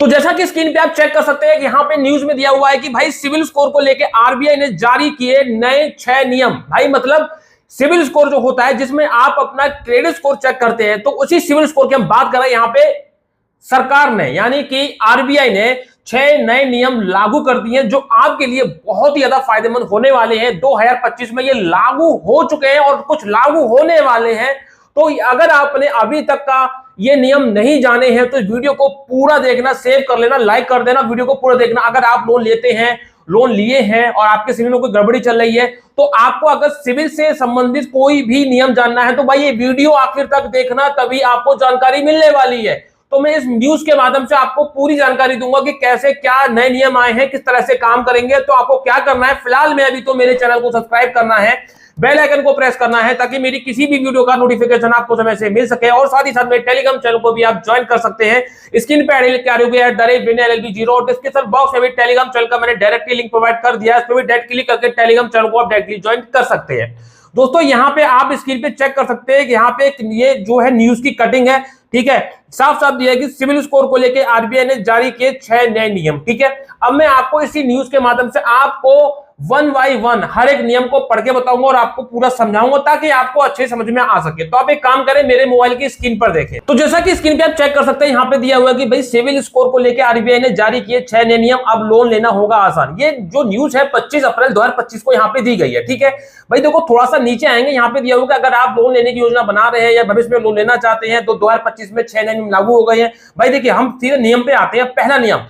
तो जैसा कि स्क्रीन पे आप चेक कर सकते हैं कि यहाँ पे न्यूज में दिया हुआ है कि भाई सिविल स्कोर को लेके आरबीआई ने जारी किए नए 6 नियम। भाई मतलब सिविल स्कोर जो होता है जिसमें आप अपना क्रेडिट स्कोर चेक करते हैं, तो उसी सिविल स्कोर की हम बात कर रहे हैं। यहाँ पे सरकार ने यानी कि आरबीआई ने 6 नए नियम लागू कर दिए जो आपके लिए बहुत ही ज्यादा फायदेमंद होने वाले हैं। 2025 में ये लागू हो चुके हैं और कुछ लागू होने वाले हैं। तो अगर आपने अभी तक का ये नियम नहीं जाने हैं तो वीडियो को पूरा देखना, सेव कर लेना, लाइक कर देना, वीडियो को पूरा देखना। अगर आप लोन लेते हैं, लोन लिए हैं और आपके सिविल में कोई गड़बड़ी चल रही है, तो आपको अगर सिविल से संबंधित कोई भी नियम जानना है तो भाई ये वीडियो आखिर तक देखना, तभी आपको जानकारी मिलने वाली है। तो मैं इस न्यूज के माध्यम से आपको पूरी जानकारी दूंगा कि कैसे क्या नए नियम आए हैं, किस तरह से काम करेंगे। तो आपको क्या करना है, फिलहाल में अभी तो मेरे चैनल को सब्सक्राइब करना है, बेल आइकन को प्रेस करना है ताकि मेरी किसी भी वीडियो का नोटिफिकेशन आपको समय से मिल सके। और साथ ही साथ मेरे टेलीग्राम चैनल को भी आप ज्वाइन कर सकते हैं। स्क्रीन पे आईडी क्या होगी @vinLLB0 और डिस्क्रिप्शन बॉक्स में भी टेलीग्राम चैनल का मैंने डायरेक्टली लिंक प्रोवाइड कर दिया है, इस पर भी डायरेक्ट क्लिक करके टेलीग्राम चैनल को आप डायरेक्टली ज्वाइन कर सकते हैं। दोस्तों यहाँ पे आप स्क्रीन पे चेक कर सकते हैं कि यहाँ पे ये जो है न्यूज की कटिंग है, ठीक है। साफ साफ दिया है कि सिविल स्कोर को लेकर आरबीआई ने जारी किए 6 नए नियम, ठीक है। अब मैं आपको इसी न्यूज के माध्यम से आपको 1 बाय 1 हर एक नियम को पढ़ के बताऊंगा और आपको पूरा समझाऊंगा ताकि आपको अच्छे समझ में आ सके। तो आप एक काम करें, मेरे मोबाइल की स्क्रीन पर देखें। तो जैसा कि स्क्रीन पे आप चेक कर सकते हैं, यहाँ पे दिया हुआ है कि भाई सिविल स्कोर को लेकर आरबीआई ने जारी किए 6 नए नियम, अब लोन लेना होगा आसान। ये जो न्यूज है 25 अप्रैल 2025 को यहाँ पे दी गई है, ठीक है। भाई देखो थोड़ा सा नीचे आएंगे, यहाँ पे दिया होगा अगर आप लोन लेने की योजना बना रहे हैं या भविष्य में लोन लेना चाहते हैं तो 2025 में 6 नए नियम लागू हो गए हैं। भाई देखिए हम सीधे नियम पे आते हैं। पहला नियम,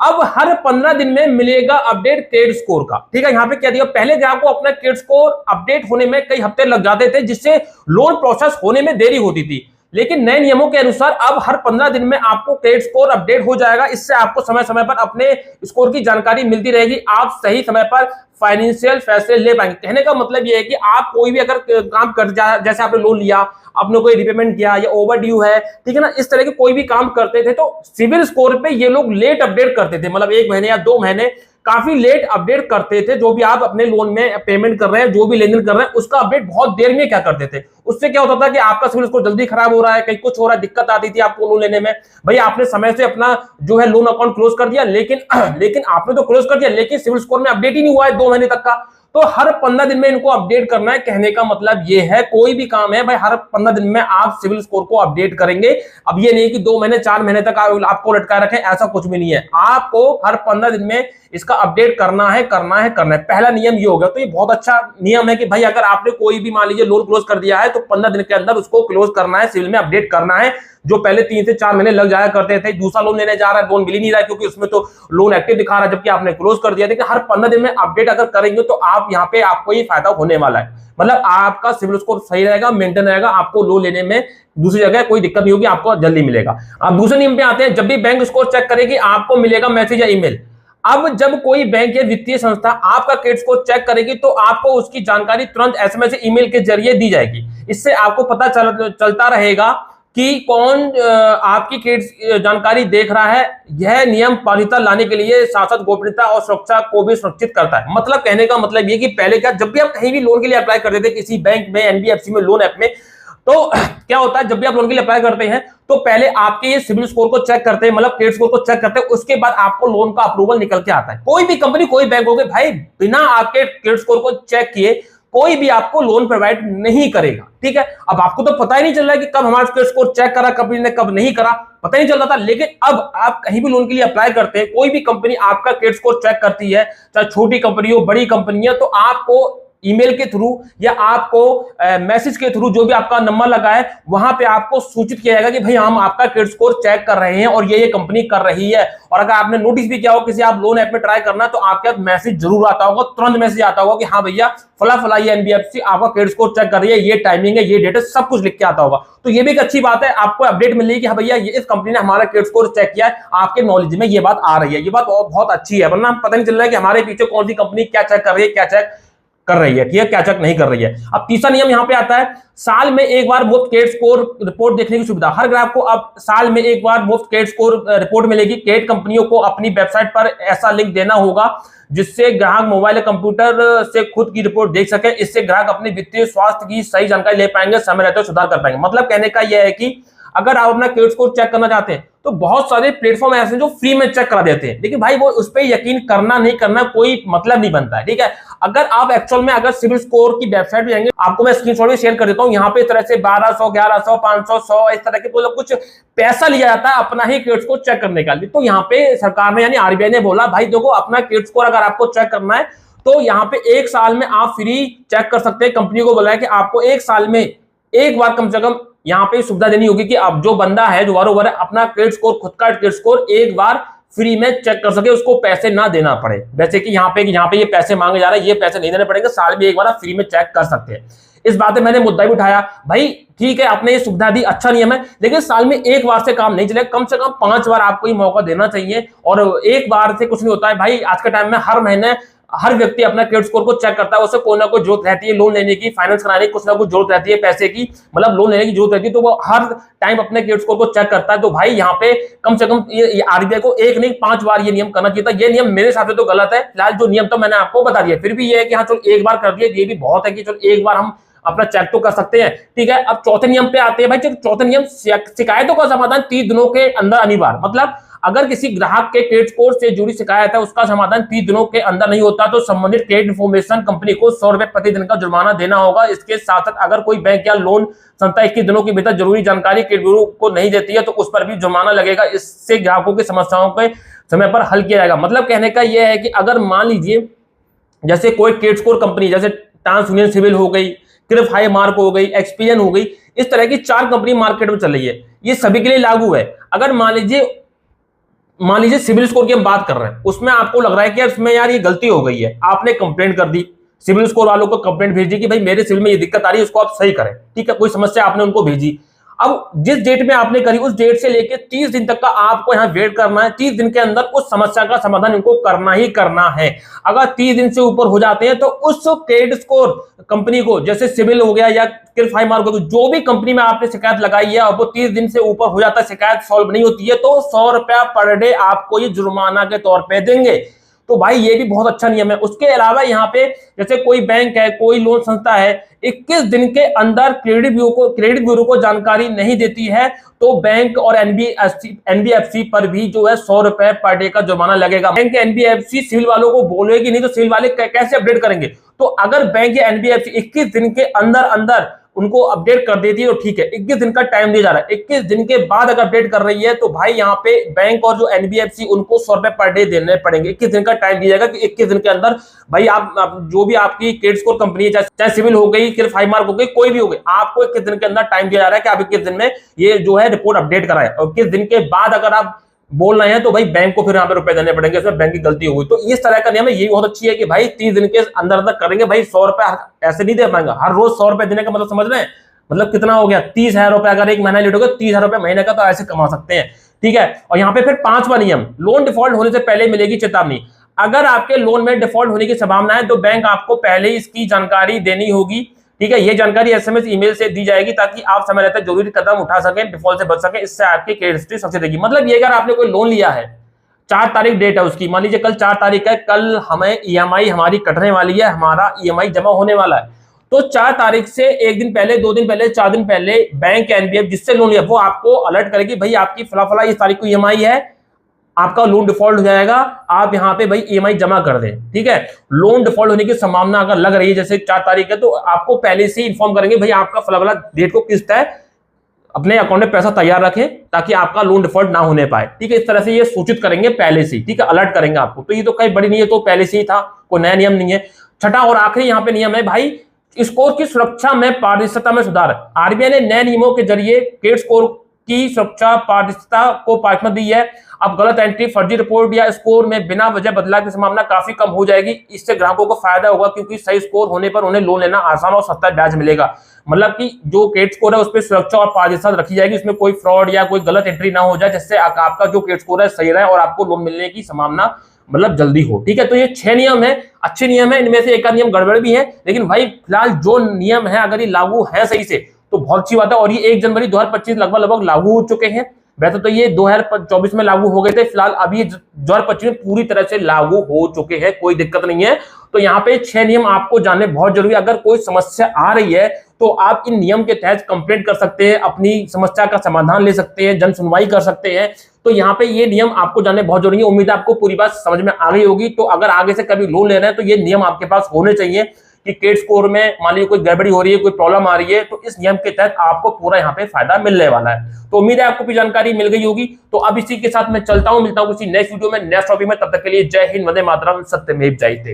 अब हर 15 दिन में मिलेगा अपडेट क्रेडिट स्कोर का, ठीक है। यहाँ पे क्या दिया, पहले ग्राहक को अपना क्रेडिट स्कोर अपडेट होने में कई हफ्ते लग जाते थे जिससे लोन प्रोसेस होने में देरी होती थी, लेकिन नए नियमों के अनुसार अब हर 15 दिन में आपको क्रेडिट स्कोर अपडेट हो जाएगा। इससे आपको समय समय पर अपने स्कोर की जानकारी मिलती रहेगी, आप सही समय पर फाइनेंशियल फैसले ले पाएंगे। कहने का मतलब यह है कि आप कोई भी अगर काम कर जैसे आपने लोन लिया, आपने कोई रिपेमेंट किया या ओवर ड्यू है, ठीक है ना, इस तरह के कोई भी काम करते थे तो सिविल स्कोर पे ये लोग लेट अपडेट करते थे, मतलब 1 महीने या 2 महीने काफी लेट अपडेट करते थे। जो भी आप अपने लोन में पेमेंट कर रहे हैं, जो भी लेन देन कर रहे हैं, उसका अपडेट बहुत देर में क्या करते थे। उससे क्या होता था कि आपका सिविल स्कोर जल्दी खराब हो रहा है, कहीं कुछ हो रहा है, दिक्कत आती थी आपको लोन लेने में। भाई आपने समय से अपना जो है लोन अकाउंट क्लोज कर दिया, लेकिन आपने तो क्लोज कर दिया लेकिन सिविल स्कोर में अपडेट ही नहीं हुआ है 2 महीने तक का। तो हर 15 दिन में इनको अपडेट करना है। कहने का मतलब ये है कोई भी काम है भाई हर 15 दिन में आप सिविल स्कोर को अपडेट करेंगे। अब ये नहीं कि 2 महीने 4 महीने तक आपको लटका रखें, ऐसा कुछ भी नहीं है। आपको हर 15 दिन में इसका अपडेट करना है। पहला नियम ये होगा। तो ये बहुत अच्छा नियम है कि भाई अगर आपने कोई भी मान लीजिए लोन क्लोज कर दिया है तो 15 दिन के अंदर उसको क्लोज करना है, सिविल में अपडेट करना है। जो पहले 3 से 4 महीने लग जाया करते थे, दूसरा लोन लेने जा रहा है, लोन मिल ही नहीं रहा है क्योंकि उसमें तो लोन एक्टिव दिखा रहा है जबकि आपने क्लोज कर दिया। लेकिन हर 15 दिन में अपडेट अगर करेंगे तो आप यहाँ पे आपको ये फायदा होने वाला है, मतलब आपका सिविल स्कोर सही रहेगा, मेंटेन रहेगा, आपको लोन लेने में दूसरी जगह कोई दिक्कत नहीं होगी, आपको जल्दी मिलेगा। अब दूसरे नियम पे आते हैं, जब भी बैंक स्कोर चेक करेगी आपको मिलेगा मैसेज या ईमेल। अब जब कोई बैंक या वित्तीय संस्था आपका क्रेडिट स्कोर चेक करेगी तो आपको उसकी जानकारी तुरंत एसएमएस या ईमेल के जरिए दी जाएगी। इससे आपको पता चलता रहेगा कि कौन आपकी क्रेडिट जानकारी देख रहा है। यह नियम पारदर्शिता लाने के लिए साथ गोपनीयता और सुरक्षा को भी सुनिश्चित करता है। मतलब कहने का मतलब ये कि पहले क्या, जब भी आप कहीं भी लोन के लिए अप्लाई करते थे किसी बैंक में, एनबीएफसी में, लोन ऐप में, तो क्या होता है जब भी आप लोन के लिए अप्लाई करते हैं तो पहले आपके ये सिविल स्कोर को चेक करते हैं, मतलब क्रेडिट स्कोर को चेक करते हैं, उसके बाद आपको लोन का अप्रूवल निकल के आता है। कोई भी कंपनी, कोई बैंक हो गए भाई, बिना आपके क्रेडिट स्कोर को चेक किए कोई भी आपको लोन प्रोवाइड नहीं करेगा, ठीक है। अब आपको तो पता ही नहीं चल रहा है कि कब हमारा क्रेडिट स्कोर चेक करा कंपनी ने, कब नहीं करा, पता नहीं चल रहा था। लेकिन अब आप कहीं भी लोन के लिए अप्लाई करते हैं, कोई भी कंपनी आपका क्रेडिट स्कोर चेक करती है, चाहे छोटी कंपनी हो, बड़ी कंपनी है, तो आपको ईमेल के थ्रू या आपको मैसेज के थ्रू, जो भी आपका नंबर लगा है वहां पे आपको सूचित किया जाएगा कि भाई हम आपका क्रेडिट स्कोर चेक कर रहे हैं और ये कंपनी कर रही है। और अगर आपने नोटिस भी किया हो किसी आप लोन ऐप में ट्राई करना, तो आपके पास मैसेज जरूर आता होगा, तुरंत मैसेज आता होगा कि हाँ भैया फला फला ये एनबीएफसी आपका क्रेडिट स्कोर चेक कर रही है, ये टाइमिंग है, ये डेट है, सब कुछ लिख के आता होगा। तो ये भी एक अच्छी बात है, आपको अपडेट मिलेगी कि हाँ भैया ये इस कंपनी ने हमारा क्रेडिट स्कोर चेक किया है, आपके नॉलेज में ये बात आ रही है। ये बात बहुत अच्छी है, वरना पता नहीं चल रहा है कि हमारे पीछे कौन सी कंपनी क्या चेक कर रही है, क्या चेक कर रही है, ठीक है, क्या चेक नहीं कर रही है। अब तीसरा नियम यहां पे आता है, साल में एक बार मुफ्त क्रेडिट स्कोर रिपोर्ट देखने की सुविधा। हर ग्राहक को अब साल में एक बार मुफ्त क्रेडिट स्कोर रिपोर्ट मिलेगी। क्रेडिट कंपनियों को अपनी वेबसाइट पर ऐसा लिंक देना होगा जिससे ग्राहक मोबाइल या कंप्यूटर से खुद की रिपोर्ट देख सके। इससे ग्राहक अपने वित्तीय स्वास्थ्य की सही जानकारी ले पाएंगे, समय रहते हुए सुधार कर पाएंगे। मतलब कहने का यह है कि अगर आप अपना क्रेडिट स्कोर चेक करना चाहते हैं तो बहुत सारे प्लेटफॉर्म ऐसे हैं जो फ्री में चेक करा देते हैं, लेकिन भाई वो उस पर यकीन करना नहीं करना कोई मतलब नहीं बनता है, ठीक है। अगर आप एक्चुअल में अगर सिविल स्कोर की वेबसाइट पे जाएंगे, आपको मैं स्क्रीनशॉट भी शेयर कर देता हूं, यहाँ पे इस तरह से 1200, 1100, 500, 100 इस तरह के मतलब कुछ पैसा लिया जाता है अपना ही क्रेडिट स्कोर चेक करने का लिए। तो यहाँ पे सरकार ने यानी आरबीआई ने बोला भाई देखो अपना क्रेडिट स्कोर अगर आपको चेक करना है तो यहाँ पे 1 साल में आप फ्री चेक कर सकते हैं। कंपनी को बोला है कि आपको 1 साल में एक बार कम से कम यहाँ पे सुविधा देनी होगी कि अब जो बंदा है जो बार अपना क्रेडिट स्कोर, खुद का क्रेडिट स्कोर एक बार फ्री में चेक कर सके, उसको पैसे ना देना पड़े। वैसे कि यहाँ पे ये पैसे मांगे जा रहे हैं, ये पैसे नहीं देने पड़ेंगे, साल में एक बार आप फ्री में चेक कर सकते हैं। इस बात में मैंने मुद्दा भी उठाया भाई ठीक है आपने ये सुविधा दी, अच्छा नियम है, लेकिन साल में एक बार से काम नहीं चलेगा, कम से कम 5 बार आपको ये मौका देना चाहिए। और एक बार से कुछ नहीं होता है भाई, आज के टाइम में हर महीने हर व्यक्ति अपना क्रेडिट स्कोर को चेक करता है, उसे कोई ना कोई जरूरत रहती है लोन लेने की, फाइनेंस कराने की कुछ ना कुछ जरूरत रहती है, पैसे की मतलब लोन लेने की जरूरत रहती है, तो वो हर टाइम अपने क्रेडिट स्कोर को चेक करता है। तो भाई यहाँ पे कम से कम ये आरबीआई को 1 नहीं 5 बार ये नियम करना चाहिए था। ये नियम मेरे हिसाब से तो गलत है, फिलहाल जो नियम तो मैंने आपको बता दिया, फिर भी ये है कि हाँ चलो एक बार कर दिया, ये भी बहुत है कि चलो एक बार हम अपना चेक तो कर सकते हैं, ठीक है। अब चौथे नियम पे आते हैं भाई। चौथे नियम, शिकायतों का समाधान 30 दिनों के अंदर अनिवार्य। मतलब अगर किसी ग्राहक के क्रेडिट स्कोर से जुड़ी शिकायत है, उसका समाधान 30 दिनों के अंदर नहीं होता तो संबंधित क्रेडिट इंफॉर्मेशन कंपनी को 100 रुपए प्रति दिन का जुर्माना देना होगा। इसके साथ साथ अगर कोई बैंक या लोन संस्था 21 दिनों के भीतर जरूरी जानकारी क्रेडिट ब्यूरो को नहीं देती है तो उस पर भी जुर्माना लगेगा। इससे ग्राहकों की समस्याओं के समय पर हल किया जाएगा। मतलब कहने का यह है कि अगर मान लीजिए जैसे कोई क्रेडिट स्कोर कंपनी जैसे ट्रांसयूनियन सिविल हो गई, क्रिफ हाई मार्क हो गई, एक्सपीरियन हो गई, इस तरह की 4 कंपनी मार्केट में चल रही है, ये सभी के लिए लागू है। अगर मान लीजिए सिविल स्कोर की हम बात कर रहे हैं, उसमें आपको लग रहा है कि यार इसमें यार ये गलती हो गई है, आपने कंप्लेंट कर दी, सिविल स्कोर वालों को कंप्लेंट भेजी कि भाई मेरे सिविल में ये दिक्कत आ रही है, उसको आप सही करें, ठीक है, कोई समस्या आपने उनको भेजी। अब जिस डेट में आपने करी उस डेट से लेके 30 दिन तक का आपको यहां वेट करना है। 30 दिन के अंदर उस समस्या का समाधान इनको करना ही करना है। अगर 30 दिन से ऊपर हो जाते हैं तो उस क्रेडिट स्कोर कंपनी को, जैसे सिविल हो गया या क्रिफ हाई मार्क हो गया, जो भी कंपनी में आपने शिकायत लगाई है और वो 30 दिन से ऊपर हो जाता है, शिकायत सॉल्व नहीं होती है, तो 100 रुपया पर डे आपको ये जुर्माना के तौर पर देंगे। तो भाई ये भी बहुत अच्छा नियम है। उसके अलावा यहाँ पे जैसे कोई बैंक है, कोई लोन संस्था है, 21 दिन के अंदर क्रेडिट ब्यूरो को जानकारी नहीं देती है तो बैंक और एनबीएफसी पर भी जो है 100 रुपए पर डे का जुर्माना लगेगा। बैंक एनबीएफसी सिविल वालों को बोलेगी नहीं तो सिविल वाले कैसे अपडेट करेंगे। तो अगर बैंक या एनबीएफसी 21 दिन के अंदर उनको अपडेट कर देती है तो ठीक है, 21 दिन का टाइम दिया जा रहा है। 21 दिन के बाद अगर अपडेट कर रही है तो भाई यहाँ पे बैंक और जो एनबीएफसी उनको 100 रुपए पर डे देने पड़ेंगे। 21 दिन का टाइम दिया जाएगा कि 21 दिन के अंदर भाई आप जो भी आपकी क्रेडिट स्कोर कंपनी है, चाहे सिविल हो गई, क्रेडिट हाई मार्क हो गई, कोई भी हो गई, आपको 21 दिन के अंदर टाइम दिया जा रहा है कि आप 21 दिन में ये जो है रिपोर्ट अपडेट कराएं। और 21 दिन के बाद अगर आप बोल रहे हैं तो भाई बैंक को फिर यहाँ पे रुपए देने पड़ेंगे, इसमें बैंक की गलती हो गई। तो इस तरह का नियम है, ये बहुत अच्छी है कि भाई 30 दिन के अंदर करेंगे। भाई 100 रुपए ऐसे नहीं दे पाएंगे, हर रोज 100 रुपए देने का मतलब समझ रहे हैं, मतलब कितना हो गया 30,000 रुपए। अगर एक महीना लेट होगा 30,000 रुपए महीने का तो ऐसे कमा सकते हैं, ठीक है। और यहाँ पे फिर 5वां नियम, लोन डिफॉल्ट होने से पहले मिलेगी चेतावनी। अगर आपके लोन में डिफॉल्ट होने की संभावना है तो बैंक आपको पहले ही इसकी जानकारी देनी होगी, ठीक है। ये जानकारी एसएमएस ईमेल से दी जाएगी ताकि आप समय रहते जरूरी कदम उठा सकें, डिफॉल्ट से बच सकें। इससे आपकी क्रेडिट हिस्ट्री सक्सेस देगी। मतलब ये अगर आपने कोई लोन लिया है, 4 तारीख डेट है उसकी, मान लीजिए कल 4 तारीख है, कल हमें ईएमआई हमारी कटने वाली है, हमारा ईएमआई जमा होने वाला है, तो 4 तारीख से 1 दिन पहले, 2 दिन पहले, 4 दिन पहले बैंक एनबीएफ जिससे लोन लिया वो आपको अलर्ट करेगी, भाई आपकी फला इस तारीख को ईएमआई है, आपका लोन डिफॉल्ट हो जाएगा, आप यहाँ पे भाई ईएमआई जमा कर दें, ठीक है। लोन डिफॉल्ट होने की संभावना अगर लग रही है, जैसे 4 तारीख है, तो आपको पहले से इन्फॉर्म करेंगे भाई आपका फला डेट को किस्त है, अपने अकाउंट में पैसा तैयार रखें ताकि आपका लोन डिफॉल्ट ना होने पाए, ठीक है। इस तरह से ये सूचित करेंगे पहले से, ठीक है, अलर्ट करेंगे आपको। तो ये तो कहीं बड़ी नहीं है, तो पहले से ही था, कोई नया नियम नहीं है। छठा और आखिरी यहाँ पे नियम है भाई, स्कोर की सुरक्षा में पारदर्शिता में सुधार। आरबीआई ने नए नियमों के जरिए क्रेडिट स्कोर की सुरक्षा पारदर्शिता को प्राथमिकता दी है। अब गलत एंट्री, फर्जी रिपोर्ट या स्कोर में बिना वजह बदलाव की संभावना काफी कम हो जाएगी। इससे ग्राहकों को फायदा होगा क्योंकि सही स्कोर होने पर उन्हें लोन लेना आसान और सस्ता ब्याज मिलेगा। मतलब कि जो क्रेडिट स्कोर है उस पर सुरक्षा और पारदर्शिता रखी जाएगी, उसमें कोई फ्रॉड या कोई गलत एंट्री ना हो जाए, जिससे आपका जो क्रेडिट स्कोर है सही रहे और आपको लोन मिलने की संभावना मतलब जल्दी हो, ठीक है। तो ये 6 नियम है, अच्छे नियम है, इनमें से एक नियम गड़बड़ भी है, लेकिन भाई फिलहाल जो नियम है अगर ये लागू है सही से तो बहुत अच्छी बात है। और ये 1 जनवरी 2025 लगभग लागू हो चुके हैं। वैसे तो ये 2024 में लागू हो गए थे, फिलहाल अभी 2025 में पूरी तरह से लागू हो चुके हैं, कोई दिक्कत नहीं है। तो यहाँ पे 6 नियम आपको जानने बहुत जरूरी है। अगर कोई समस्या आ रही है तो आप इन नियम के तहत कंप्लेंट कर सकते हैं, अपनी समस्या का समाधान ले सकते हैं, जन सुनवाई कर सकते हैं। तो यहाँ पे ये नियम आपको जानने बहुत जरूरी है। उम्मीद है आपको पूरी बात समझ में आ गई होगी। तो अगर आगे से कभी लोन ले रहे हैं तो ये नियम आपके पास होने चाहिए कि क्रेडिट स्कोर में मान लीजिए कोई गड़बड़ी हो रही है, कोई प्रॉब्लम आ रही है, तो इस नियम के तहत आपको पूरा यहाँ पे फायदा मिलने वाला है। तो उम्मीद है आपको भी जानकारी मिल गई होगी। तो अब इसी के साथ मैं चलता हूं, मिलता हूं किसी नेक्स्ट वीडियो में नेक्स्ट टॉपिक में। तब तक के लिए जय हिंद, वंदे मातरम, सत्यमेव जयते।